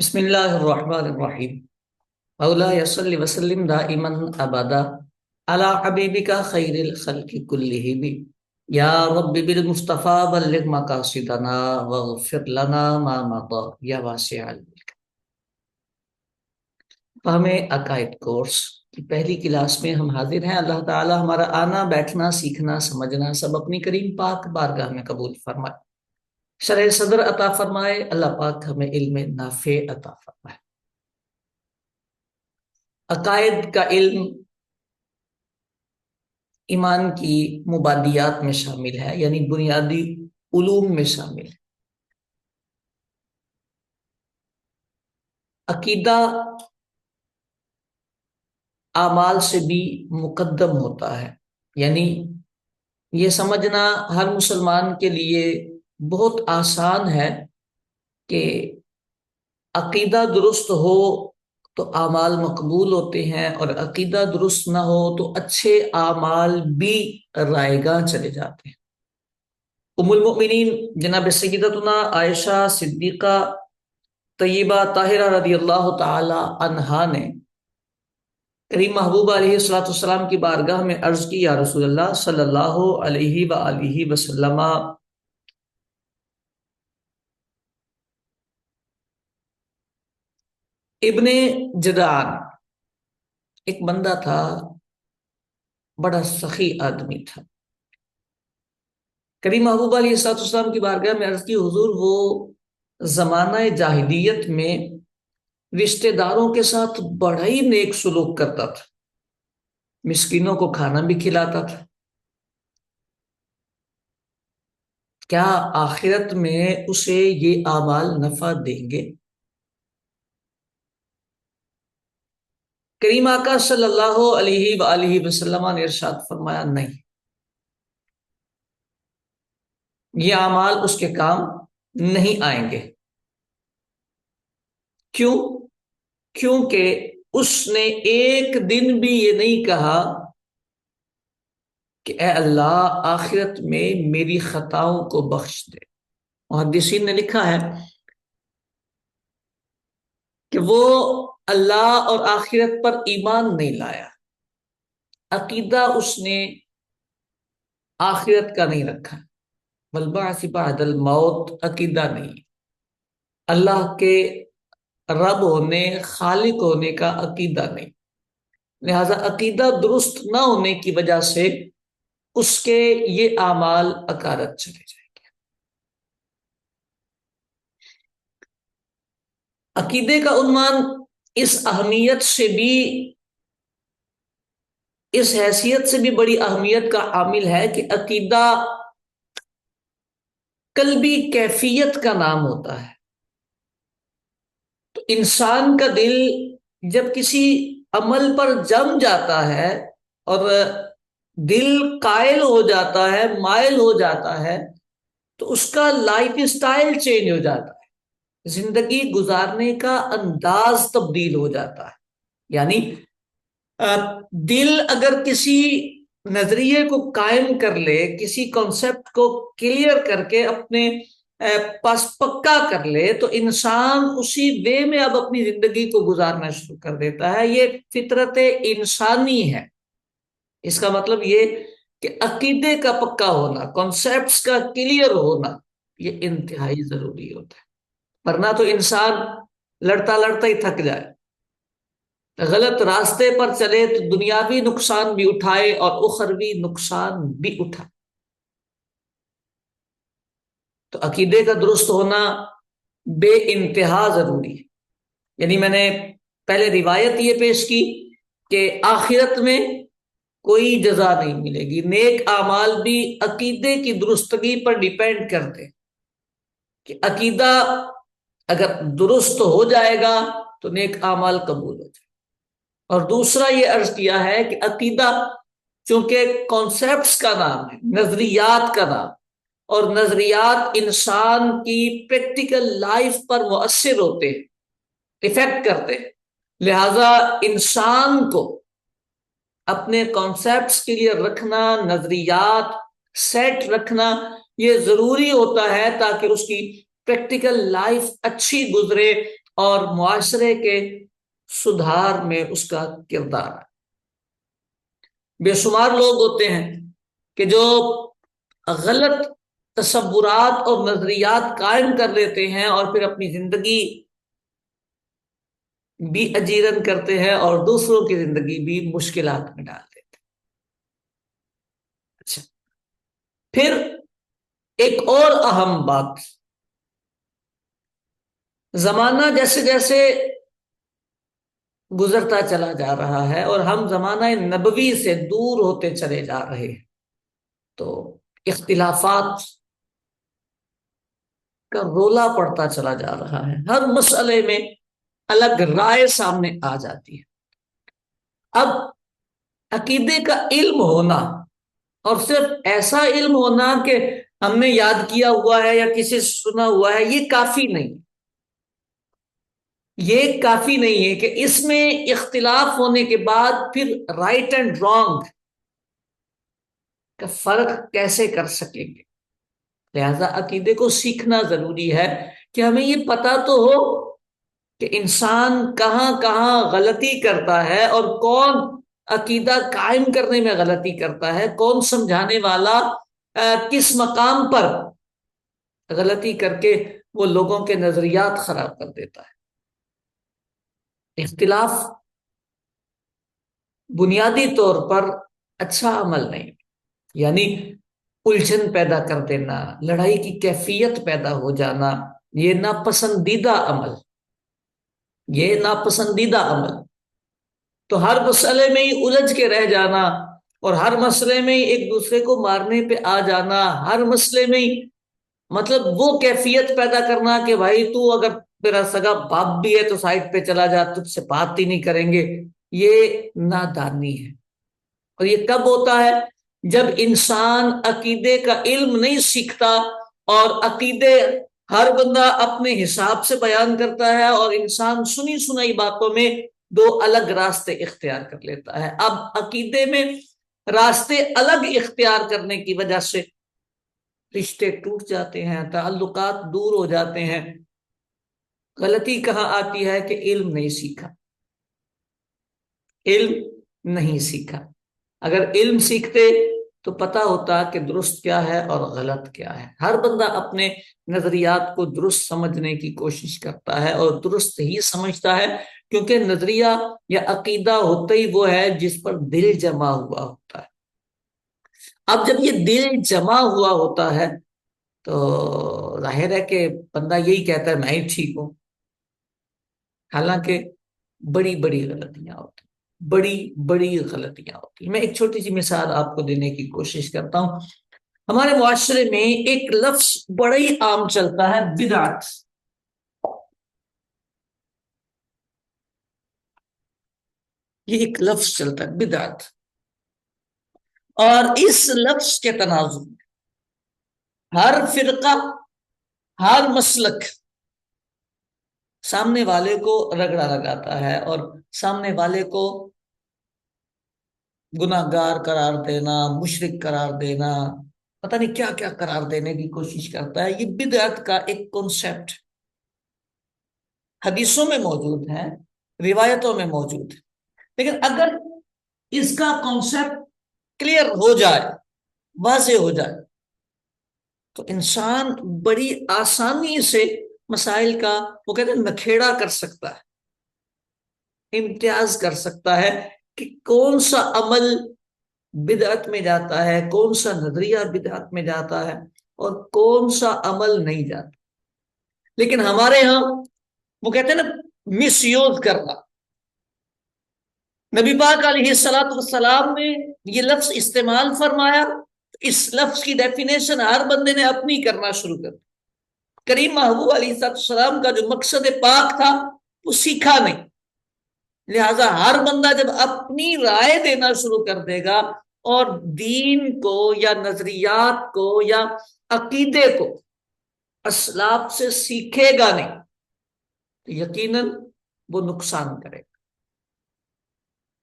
بسم اللہ الرحمن الرحیم مولا صلی وسلم دائما ابدا علی حبیبک خیر الخلق کلہم یا رب بالمصطفى بلغ مقاصدنا واغفر لنا ما مضى یا واسع الملک۔ فہم عقائد کورس کی پہلی کلاس میں ہم حاضر ہیں۔ اللہ تعالی ہمارا آنا، بیٹھنا، سیکھنا، سمجھنا سب اپنی کریم پاک بارگاہ میں قبول فرمائے، شرح صدر عطا فرمائے۔ اللہ پاک ہمیں علم نافع عطا فرمائے۔ عقائد کا علم ایمان کی مبادیات میں شامل ہے، یعنی بنیادی علوم میں شامل ہے۔ عقیدہ اعمال سے بھی مقدم ہوتا ہے، یعنی یہ سمجھنا ہر مسلمان کے لیے بہت آسان ہے کہ عقیدہ درست ہو تو اعمال مقبول ہوتے ہیں، اور عقیدہ درست نہ ہو تو اچھے اعمال بھی رائیگاں چلے جاتے ہیں۔ ام المؤمنین جناب سیدتنا عائشہ صدیقہ طیبہ طاہرہ رضی اللہ تعالی عنہا نے کریم محبوب علیہ الصلوۃ والسلام کی بارگاہ میں عرض کی، یا رسول اللہ صلی اللہ علیہ وآلہ وسلم، ابن جدعان ایک بندہ تھا، بڑا سخی آدمی تھا۔ کریم محبوب علیہ الصلوۃ والسلام کی بارگاہ میں عرض کی، حضور وہ زمانہ جاہلیت میں رشتہ داروں کے ساتھ بڑا ہی نیک سلوک کرتا تھا، مسکینوں کو کھانا بھی کھلاتا تھا۔ کیا آخرت میں اسے یہ اعمال نفع دیں گے؟ کریم آقا صلی اللہ علیہ وآلہ وسلم نے ارشاد فرمایا، نہیں، یہ اعمال اس کے کام نہیں آئیں گے۔ کیوں؟ کیونکہ اس نے ایک دن بھی یہ نہیں کہا کہ اے اللہ آخرت میں میری خطاؤں کو بخش دے۔ محدثین نے لکھا ہے کہ وہ اللہ اور آخرت پر ایمان نہیں لایا، عقیدہ اس نے آخرت کا نہیں رکھا، والبعث بعد الموت عقیدہ نہیں، اللہ کے رب ہونے، خالق ہونے کا عقیدہ نہیں۔ لہذا عقیدہ درست نہ ہونے کی وجہ سے اس کے یہ اعمال اکارت چلے جائیں گے۔ عقیدے کا عنوان اس اہمیت سے بھی، اس حیثیت سے بھی بڑی اہمیت کا حامل ہے کہ عقیدہ قلبی کیفیت کا نام ہوتا ہے۔ تو انسان کا دل جب کسی عمل پر جم جاتا ہے اور دل قائل ہو جاتا ہے، مائل ہو جاتا ہے، تو اس کا لائف اسٹائل چینج ہو جاتا ہے، زندگی گزارنے کا انداز تبدیل ہو جاتا ہے۔ یعنی دل اگر کسی نظریے کو قائم کر لے، کسی کانسیپٹ کو کلیئر کر کے اپنے پاس پکا کر لے، تو انسان اسی وے میں اب اپنی زندگی کو گزارنا شروع کر دیتا ہے۔ یہ فطرت انسانی ہے۔ اس کا مطلب یہ کہ عقیدے کا پکا ہونا، کانسیپٹس کا کلیئر ہونا، یہ انتہائی ضروری ہوتا ہے، ورنہ تو انسان لڑتا لڑتا ہی تھک جائے، غلط راستے پر چلے تو دنیاوی نقصان بھی اٹھائے اور اخروی نقصان بھی اٹھائے۔ تو عقیدے کا درست ہونا بے انتہا ضروری ہے۔ یعنی میں نے پہلے روایت یہ پیش کی کہ آخرت میں کوئی جزا نہیں ملے گی، نیک اعمال بھی عقیدے کی درستگی پر ڈیپینڈ کرتے، کہ عقیدہ اگر درست ہو جائے گا تو نیک اعمال قبول ہو جائے۔ اور دوسرا یہ عرض کیا ہے کہ عقیدہ چونکہ کانسیپٹس کا نام ہے، نظریات کا نام، اور نظریات انسان کی پریکٹیکل لائف پر مؤثر ہوتے ہیں، افیکٹ کرتے ہیں، لہذا انسان کو اپنے کانسیپٹس کے لیے رکھنا، نظریات سیٹ رکھنا، یہ ضروری ہوتا ہے تاکہ اس کی پریکٹیکل لائف اچھی گزرے اور معاشرے کے سدھار میں اس کا کردار ہے۔ بے شمار لوگ ہوتے ہیں کہ جو غلط تصورات اور نظریات قائم کر لیتے ہیں اور پھر اپنی زندگی بھی اجیرن کرتے ہیں اور دوسروں کی زندگی بھی مشکلات میں ڈال دیتے ہیں۔ اچھا، پھر ایک اور اہم بات، زمانہ جیسے جیسے گزرتا چلا جا رہا ہے اور ہم زمانہ نبوی سے دور ہوتے چلے جا رہے ہیں، تو اختلافات کا رولا پڑتا چلا جا رہا ہے، ہر مسئلے میں الگ رائے سامنے آ جاتی ہے۔ اب عقیدے کا علم ہونا، اور صرف ایسا علم ہونا کہ ہم نے یاد کیا ہوا ہے یا کسی سے سنا ہوا ہے، یہ کافی نہیں، یہ کافی نہیں ہے کہ اس میں اختلاف ہونے کے بعد پھر رائٹ اینڈ رانگ کا فرق کیسے کر سکیں گے۔ لہذا عقیدے کو سیکھنا ضروری ہے کہ ہمیں یہ پتا تو ہو کہ انسان کہاں کہاں غلطی کرتا ہے اور کون عقیدہ قائم کرنے میں غلطی کرتا ہے، کون سمجھانے والا کس مقام پر غلطی کر کے وہ لوگوں کے نظریات خراب کر دیتا ہے۔ اختلاف بنیادی طور پر اچھا عمل نہیں، یعنی الجھن پیدا کر دینا، لڑائی کی کیفیت پیدا ہو جانا، یہ ناپسندیدہ عمل، یہ ناپسندیدہ عمل۔ تو ہر مسئلے میں ہی الجھ کے رہ جانا اور ہر مسئلے میں ہی ایک دوسرے کو مارنے پہ آ جانا، ہر مسئلے میں ہی مطلب وہ کیفیت پیدا کرنا کہ بھائی تو اگر تیرا سگا باپ بھی ہے تو سائڈ پہ چلا جا، تجھ سے بات ہی نہیں کریں گے، یہ نادانی ہے۔ اور یہ کب ہوتا ہے؟ جب انسان عقیدے کا علم نہیں سیکھتا اور عقیدے ہر بندہ اپنے حساب سے بیان کرتا ہے اور انسان سنی سنائی باتوں میں دو الگ راستے اختیار کر لیتا ہے۔ اب عقیدے میں راستے الگ اختیار کرنے کی وجہ سے رشتے ٹوٹ جاتے ہیں، تعلقات دور ہو جاتے ہیں۔ غلطی کہاں آتی ہے کہ علم نہیں سیکھا، علم نہیں سیکھا۔ اگر علم سیکھتے تو پتا ہوتا کہ درست کیا ہے اور غلط کیا ہے۔ ہر بندہ اپنے نظریات کو درست سمجھنے کی کوشش کرتا ہے اور درست ہی سمجھتا ہے، کیونکہ نظریہ یا عقیدہ ہوتا ہی وہ ہے جس پر دل جمع ہوا ہوتا ہے۔ اب جب یہ دل جمع ہوا ہوتا ہے تو ظاہر ہے کہ بندہ یہی کہتا ہے میں ہی ٹھیک ہوں، حالانکہ بڑی بڑی غلطیاں ہوتی ہیں، بڑی بڑی غلطیاں ہوتی ہیں۔ میں ایک چھوٹی سی مثال آپ کو دینے کی کوشش کرتا ہوں۔ ہمارے معاشرے میں ایک لفظ بڑا ہی عام چلتا ہے، بدعت۔ یہ ایک لفظ چلتا ہے بدعت، اور اس لفظ کے تناظر میں ہر فرقہ، ہر مسلک سامنے والے کو رگڑا لگاتا ہے اور سامنے والے کو گناہگار قرار دینا، مشرک قرار دینا، پتہ نہیں کیا کیا قرار دینے کی کوشش کرتا ہے۔ یہ بدعت کا ایک کنسپٹ حدیثوں میں موجود ہے، روایتوں میں موجود ہے، لیکن اگر اس کا کنسپٹ کلیئر ہو جائے، واضح ہو جائے، تو انسان بڑی آسانی سے مسائل کا وہ کہتے ہیں نکھیڑا کر سکتا ہے، امتیاز کر سکتا ہے کہ کون سا عمل بدعت میں جاتا ہے، کون سا نظریہ بدعت میں جاتا ہے اور کون سا عمل نہیں جاتا۔ لیکن ہمارے ہاں وہ کہتے ہیں نا مس یوز کرنا، نبی پاک علیہ الصلوۃ والسلام نے یہ لفظ استعمال فرمایا، اس لفظ کی ڈیفینیشن ہر بندے نے اپنی کرنا شروع کر دی۔ کریم محبوب علیہ السلام کا جو مقصد پاک تھا وہ سیکھا نہیں، لہذا ہر بندہ جب اپنی رائے دینا شروع کر دے گا اور دین کو یا نظریات کو یا عقیدے کو اسلاف سے سیکھے گا نہیں تو یقیناً وہ نقصان کرے گا،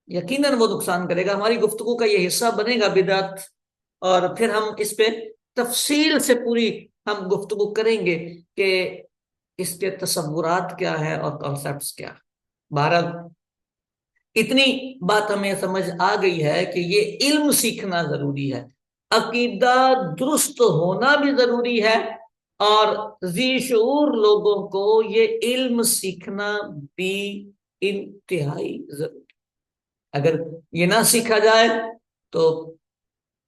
یقیناً وہ نقصان کرے گا۔ ہماری گفتگو کا یہ حصہ بنے گا بدعت، اور پھر ہم اس پہ تفصیل سے پوری ہم گفتگو کریں گے کہ اس کے تصورات کیا ہے اور کانسیپٹس کیا. بہرحال اتنی بات ہمیں سمجھ آ گئی ہے کہ یہ علم سیکھنا ضروری ہے، عقیدہ درست ہونا بھی ضروری ہے، اور ذی شعور لوگوں کو یہ علم سیکھنا بھی انتہائی ضروری. اگر یہ نہ سیکھا جائے تو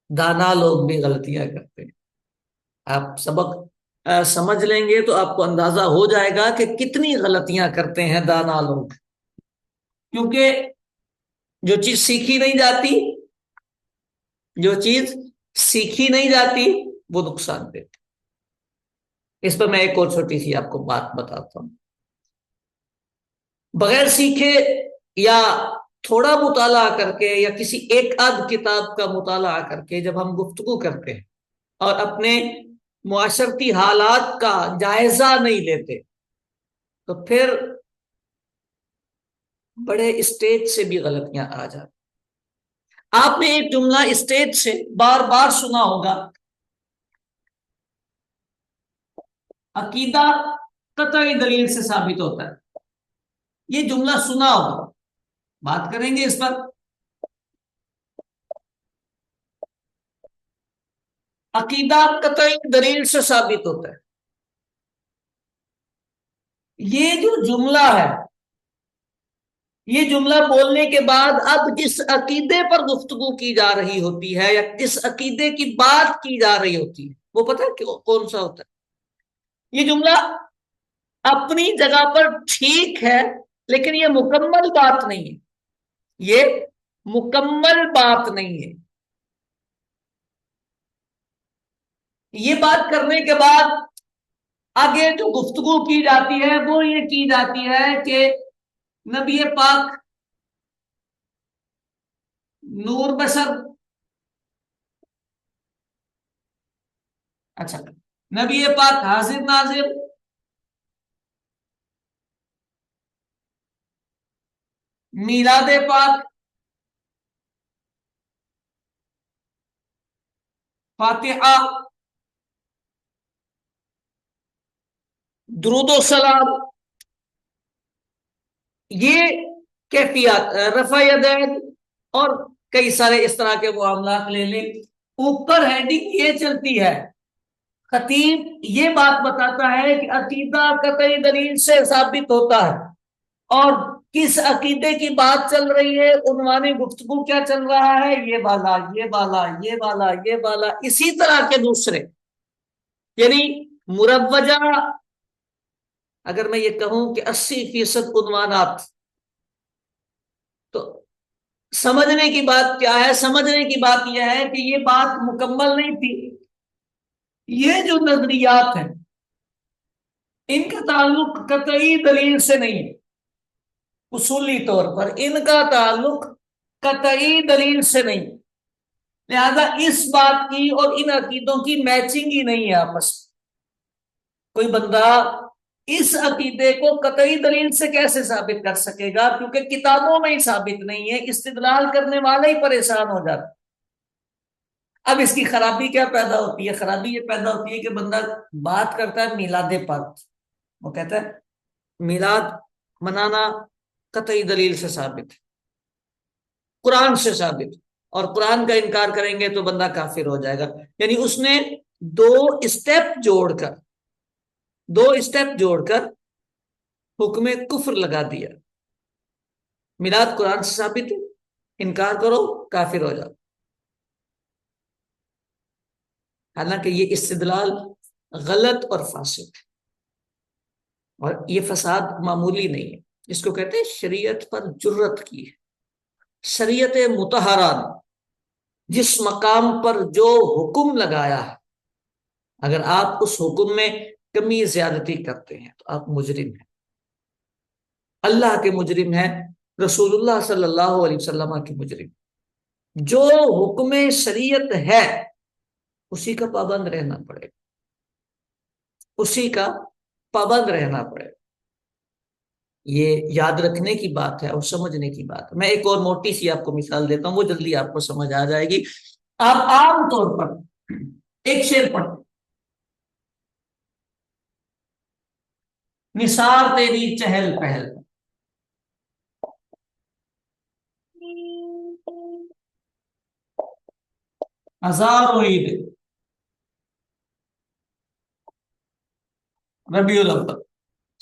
دانا لوگ بھی غلطیاں کرتے ہیں. آپ سبق سمجھ لیں گے تو آپ کو اندازہ ہو جائے گا کہ کتنی غلطیاں کرتے ہیں دانا لوگ. کیونکہ جو چیز سیکھی نہیں جاتی، جو چیز سیکھی نہیں جاتی وہ نقصان دیتی. اس پر میں ایک اور چھوٹی سی آپ کو بات بتاتا ہوں. بغیر سیکھے یا تھوڑا مطالعہ کر کے یا کسی ایک آدھ کتاب کا مطالعہ کر کے جب ہم گفتگو کرتے ہیں اور اپنے معاشرتی حالات کا جائزہ نہیں لیتے تو پھر بڑے اسٹیج سے بھی غلطیاں آ جاتی. آپ نے ایک جملہ اسٹیج سے بار بار سنا ہوگا، عقیدہ قطعی دلیل سے ثابت ہوتا ہے. یہ جملہ سنا ہوگا، بات کریں گے اس پر. عقیدہ قطعی دلیل سے ثابت ہوتا ہے. یہ جو جملہ ہے، یہ جملہ بولنے کے بعد اب جس عقیدے پر گفتگو کی جا رہی ہوتی ہے یا جس عقیدے کی بات کی جا رہی ہوتی ہے وہ پتہ ہے کون سا ہوتا ہے. یہ جملہ اپنی جگہ پر ٹھیک ہے لیکن یہ مکمل بات نہیں ہے. یہ مکمل بات نہیں ہے. یہ بات کرنے کے بعد آگے جو گفتگو کی جاتی ہے وہ یہ کی جاتی ہے کہ نبی پاک نور بشر، اچھا نبی پاک حاضر ناظر، میلاد پاک، فاتحہ، درود و سلام، یہ کیفیات، رفع یدین اور کئی سارے اس طرح کے معاملات لے لیں. اوپر ہیڈنگ یہ چلتی ہے، خطیب یہ بات بتاتا ہے کہ عقیدہ قطعی دلیل سے ثابت ہوتا ہے، اور کس عقیدے کی بات چل رہی ہے، عنوان گفتگو کیا چل رہا ہے، یہ بالا یہ بالا یہ بالا یہ بالا، اسی طرح کے دوسرے. یعنی مروجہ اگر میں یہ کہوں کہ 80% عنوانات، تو سمجھنے کی بات کیا ہے؟ سمجھنے کی بات یہ ہے کہ یہ بات مکمل نہیں تھی. یہ جو نظریات ہیں ان کا تعلق قطعی دلیل سے نہیں ہے. اصولی طور پر ان کا تعلق قطعی دلیل سے نہیں، لہذا اس بات کی اور ان عقیدوں کی میچنگ ہی نہیں ہے آپس میں. کوئی بندہ اس عقیدے کو قطعی دلیل سے کیسے ثابت کر سکے گا؟ کیونکہ کتابوں میں ہی ثابت نہیں ہے، استدلال کرنے والا ہی پریشان ہو جاتا. اب اس کی خرابی کیا پیدا ہوتی ہے؟ خرابی یہ پیدا ہوتی ہے کہ بندہ بات کرتا ہے میلاد پاک، وہ کہتا ہے میلاد منانا قطعی دلیل سے ثابت، قرآن سے ثابت، اور قرآن کا انکار کریں گے تو بندہ کافر ہو جائے گا. یعنی اس نے دو اسٹیپ جوڑ کر حکم کفر لگا دیا. میلاد قرآن سے ثابت ہے، انکار کرو کافر ہو جاؤ. حالانکہ یہ استدلال غلط اور فاسد ہے، اور یہ فساد معمولی نہیں ہے. اس کو کہتے ہیں شریعت پر جرت کی ہے. شریعت مطہرہ جس مقام پر جو حکم لگایا ہے، اگر آپ اس حکم میں کمی زیادتی کرتے ہیں تو آپ مجرم ہیں، اللہ کے مجرم ہیں، رسول اللہ صلی اللہ علیہ وسلم کے مجرم. جو حکم شریعت ہے اسی کا پابند رہنا پڑے گا، اسی کا پابند رہنا پڑے گا. یہ یاد رکھنے کی بات ہے اور سمجھنے کی بات ہے. میں ایک اور موٹی سی آپ کو مثال دیتا ہوں، وہ جلدی آپ کو سمجھ آ جائے گی. آپ عام طور پر ایک شعر پڑھتے، نثار تیری چہل پہل، ہزاروں عید، ربیع الاول،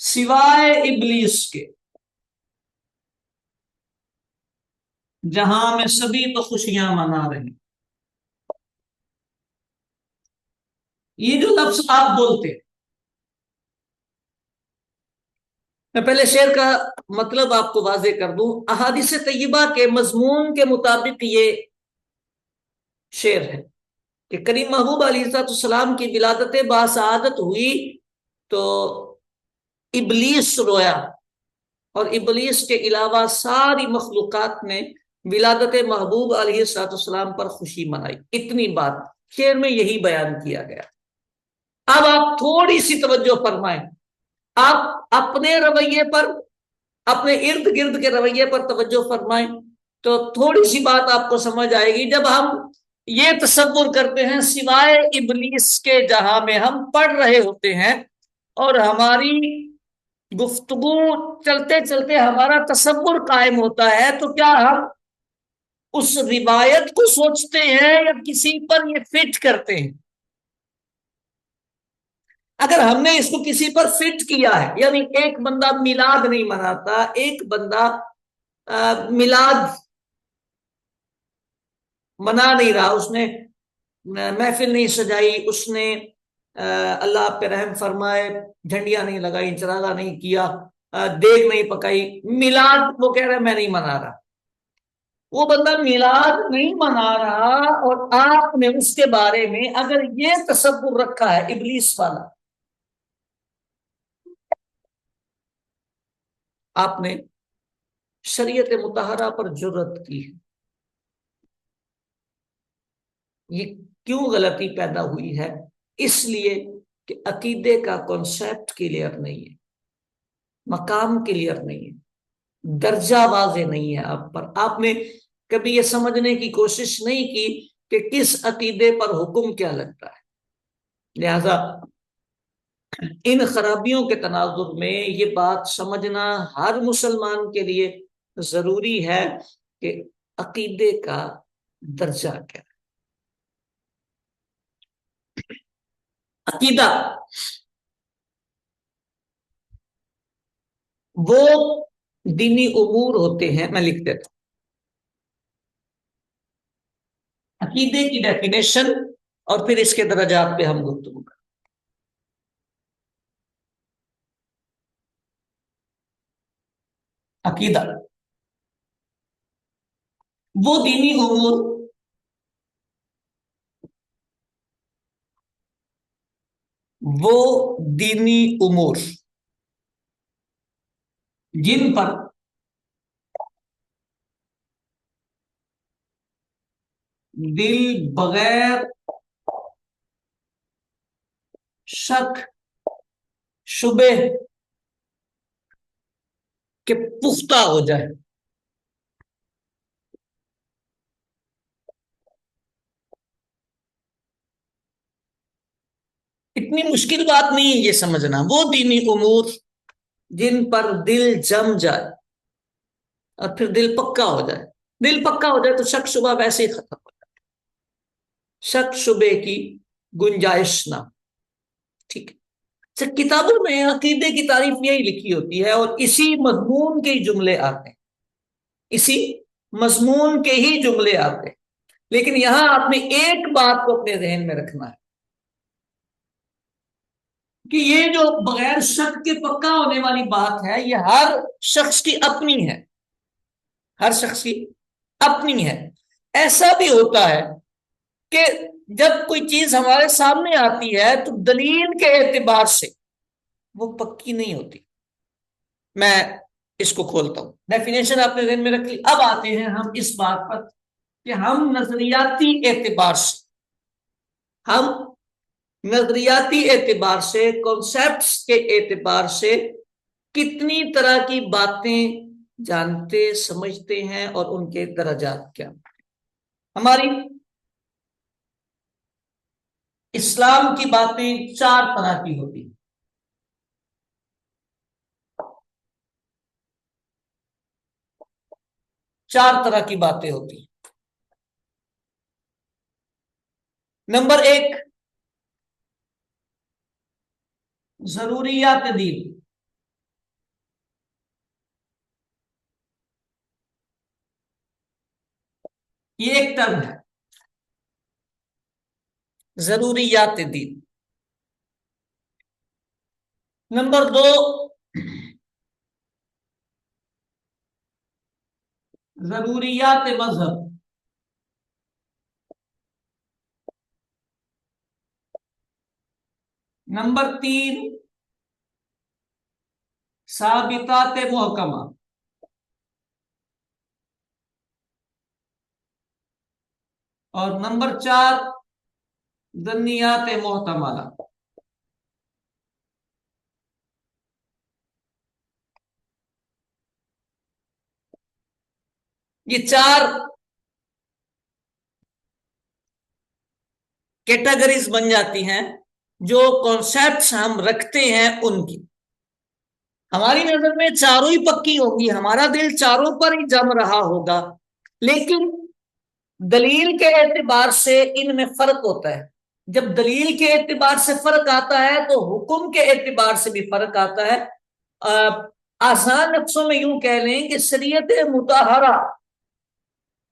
سوائے ابلیس کے جہاں میں سبھی تو خوشیاں منا رہے ہیں۔ یہ جو لفظ آپ بولتے ہیں، میں پہلے شعر کا مطلب آپ کو واضح کر دوں۔ احادیث طیبہ کے مضمون کے مطابق یہ شعر ہے کہ کریم محبوب علیہ السلام کی ولادت باسعادت ہوئی تو ابلیس رویا، اور ابلیس کے علاوہ ساری مخلوقات نے ولادت محبوب علیہ السلام پر خوشی منائی۔ اتنی بات شعر میں یہی بیان کیا گیا۔ اب آپ تھوڑی سی توجہ فرمائیں، آپ اپنے رویے پر، اپنے ارد گرد کے رویے پر توجہ فرمائیں تو تھوڑی سی بات آپ کو سمجھ آئے گی۔ جب ہم یہ تصور کرتے ہیں سوائے ابلیس کے جہاں میں ہم پڑھ رہے ہوتے ہیں اور ہماری گفتگو چلتے چلتے ہمارا تصور قائم ہوتا ہے، تو کیا ہم اس روایت کو سوچتے ہیں یا کسی پر یہ فٹ کرتے ہیں؟ اگر ہم نے اس کو کسی پر فٹ کیا ہے، یعنی ایک بندہ میلاد نہیں مناتا، ایک بندہ میلاد منا نہیں رہا، اس نے محفل نہیں سجائی، اس نے اللہ پہ رحم فرمائے جھنڈیاں نہیں لگائی، چراغا نہیں کیا، دیگ نہیں پکائی، میلاد وہ کہہ رہا ہے میں نہیں منا رہا، وہ بندہ میلاد نہیں منا رہا، اور آپ نے اس کے بارے میں اگر یہ تصور رکھا ہے ابلیس والا، آپ نے شریعت مطہرہ پر جرأت کی ہے۔ یہ کیوں غلطی پیدا ہوئی ہے؟ اس لیے کہ عقیدے کا کانسیپٹ کلیئر نہیں ہے، مقام کلیئر نہیں ہے، درجہ واضح نہیں ہے آپ پر۔ آپ نے کبھی یہ سمجھنے کی کوشش نہیں کی کہ کس عقیدے پر حکم کیا لگتا ہے۔ لہذا ان خرابیوں کے تناظر میں یہ بات سمجھنا ہر مسلمان کے لیے ضروری ہے کہ عقیدے کا درجہ کیا ہے۔ عقیدہ وہ دینی امور ہوتے ہیں، میں لکھ دیتا ہوں، عقیدے کی ڈیفینیشن اور پھر اس کے درجات پہ ہم گفتگو کریں۔ عقیدہ وہ دینی امور وہ دینی امور جن پر دل بغیر شک شبہ کے پختہ ہو جائے۔ اتنی مشکل بات نہیں ہے یہ سمجھنا۔ وہ دینی امور جن پر دل جم جائے اور پھر دل پکا ہو جائے۔ دل پکا ہو جائے تو شک شبہ ویسے ہی ختم ہو جائے، شک شبے کی گنجائش نہ۔ ٹھیک ہے، کتابوں میں عقیدے کی تعریف یہی لکھی ہوتی ہے، اور اسی مضمون کے جملے آتے ہیں، اسی مضمون کے ہی جملے آتے ہیں۔ لیکن یہاں آپ نے ایک بات کو اپنے ذہن میں رکھنا ہے کہ یہ جو بغیر شک کے پکا ہونے والی بات ہے، یہ ہر شخص کی اپنی ہے، ہر شخص کی اپنی ہے۔ ایسا بھی ہوتا ہے کہ جب کوئی چیز ہمارے سامنے آتی ہے تو دلیل کے اعتبار سے وہ پکی نہیں ہوتی۔ میں اس کو کھولتا ہوں، ڈیفینیشن آپ نے ذہن میں رکھ لی۔ اب آتے ہیں ہم اس بات پر کہ ہم نظریاتی اعتبار سے، ہم نظریاتی اعتبار سے، کانسیپٹس کے اعتبار سے کتنی طرح کی باتیں جانتے سمجھتے ہیں اور ان کے درجات کیا۔ ہماری اسلام کی باتیں چار طرح کی ہوتی ہیں۔ 4 طرح کی باتیں ہوتی ہیں۔ نمبر 1، ضروریات دین۔ یہ ایک ٹرم ہے، ضروریات دین۔ نمبر 2، ضروریات مذہب۔ نمبر 3، ثابتات محکمہ۔ اور نمبر 4، ظنیات محتملہ۔ یہ 4 کیٹیگریز بن جاتی ہیں جو کانسیپٹس ہم رکھتے ہیں ان کی۔ ہماری نظر میں چاروں ہی پکی ہوگی، ہمارا دل چاروں پر ہی جم رہا ہوگا، لیکن دلیل کے اعتبار سے ان میں فرق ہوتا ہے۔ جب دلیل کے اعتبار سے فرق آتا ہے تو حکم کے اعتبار سے بھی فرق آتا ہے۔ آسان لفظوں میں یوں کہہ لیں کہ شریعت مطہرہ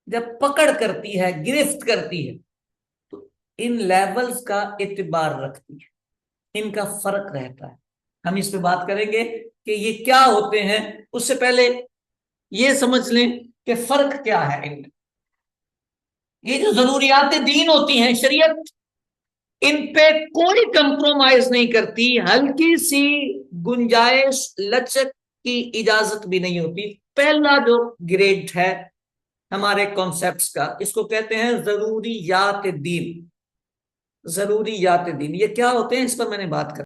جب پکڑ کرتی ہے، گرفت کرتی ہے، تو ان لیولز کا اعتبار رکھتی ہے، ان کا فرق رہتا ہے۔ ہم اس پہ بات کریں گے کہ یہ کیا ہوتے ہیں۔ اس سے پہلے یہ سمجھ لیں کہ فرق کیا ہے ان میں۔ یہ جو ضروریات دین ہوتی ہیں، شریعت ان پہ کوئی کمپرومائز نہیں کرتی، ہلکی سی گنجائش لچک کی اجازت بھی نہیں ہوتی۔ پہلا جو گریڈ ہے ہمارے کانسیپٹس کا، اس کو کہتے ہیں ضروریات دین۔ ضروریات دین یہ کیا ہوتے ہیں، اس پر میں نے بات کر